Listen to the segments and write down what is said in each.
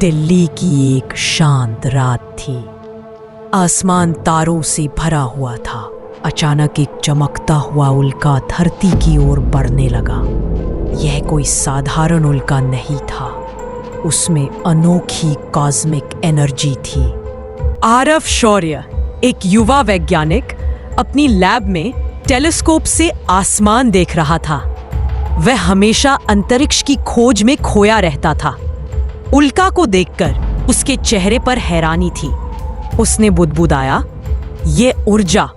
दिल्ली की एक शांत रात थी। आसमान तारों से भरा हुआ था। अचानक एक चमकता हुआ उल्का धरती की ओर बढ़ने लगा। यह कोई साधारण उल्का नहीं था, उसमें अनोखी कॉस्मिक एनर्जी थी। आरव शौर्य, एक युवा वैज्ञानिक, अपनी लैब में टेलीस्कोप से आसमान देख रहा था। वह हमेशा अंतरिक्ष की खोज में खोया रहता था। उल्का को देखकर उसके चेहरे पर हैरानी थी। उसने बुदबुदाया, "ये ऊर्जा,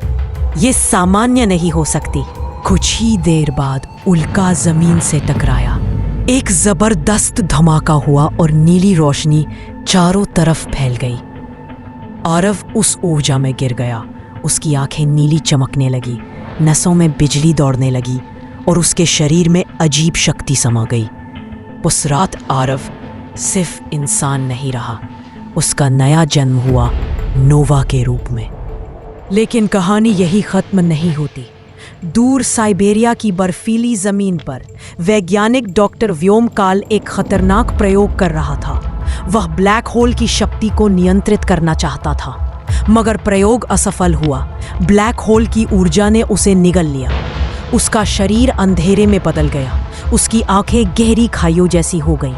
ये सामान्य नहीं हो सकती।" कुछ ही देर बाद उल्का जमीन से टकराया। एक जबरदस्त धमाका हुआ और नीली रोशनी चारों तरफ फैल गई। आरव उस ऊर्जा में गिर गया। उसकी आंखें नीली चमकने लगी, नसों में बिजली दौड़ने लगी और उसके शरीर में अजीब शक्ति समा गई। उस रात आरव सिर्फ इंसान नहीं रहा, उसका नया जन्म हुआ नोवा के रूप में। लेकिन कहानी यही खत्म नहीं होती। दूर साइबेरिया की बर्फीली जमीन पर वैज्ञानिक डॉक्टर व्योमकाल एक खतरनाक प्रयोग कर रहा था। वह ब्लैक होल की शक्ति को नियंत्रित करना चाहता था, मगर प्रयोग असफल हुआ। ब्लैक होल की ऊर्जा ने उसे निगल लिया। उसका शरीर अंधेरे में बदल गया। उसकी आंखें गहरी खाइयों जैसी हो गईं।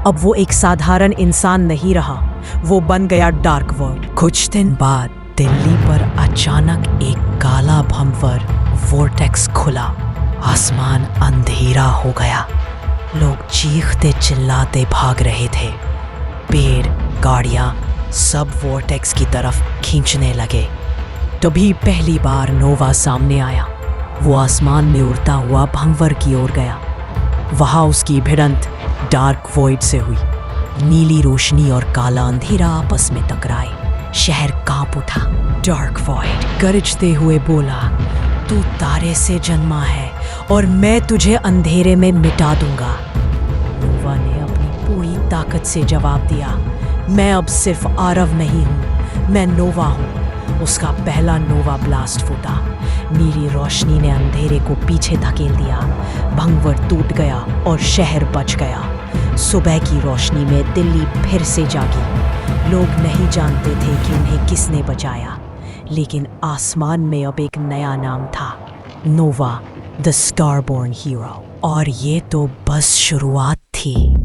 अब वो एक साधारण इंसान नहीं रहा, वो बन गया डार्क वर्ल्ड। कुछ दिन बाद दिल्ली पर अचानक एक काला भंवर वोर्टेक्स खुला। आसमान अंधेरा हो गया। लोग चीखते चिल्लाते भाग रहे थे। पेड़, गाड़ियां सब वोर्टेक्स की तरफ खींचने लगे। तभी पहली बार नोवा सामने आया। वो आसमान में उड़ता हुआ भंवर की ओर गया। वहां उसकी भिड़ंत डार्क वॉइड से हुई। नीली रोशनी और काला अंधेरा आपस में टकराए। शहर कांप उठा। डार्क वॉइड गरजते हुए बोला, "तू तारे से जन्मा है और मैं तुझे अंधेरे में मिटा दूंगा।" नोवा ने अपनी पूरी ताकत से जवाब दिया, "मैं अब सिर्फ आरव नहीं हूँ, मैं नोवा हूँ।" उसका पहला नोवा ब्लास्ट फूटा। नीली रोशनी ने अंधेरे को पीछे धकेल दिया। भंवर टूट गया और शहर बच गया। सुबह की रोशनी में दिल्ली फिर से जागी। लोग नहीं जानते थे कि उन्हें किसने बचाया, लेकिन आसमान में अब एक नया नाम था, नोवा, द स्टारबॉर्न हीरो। और ये तो बस शुरुआत थी।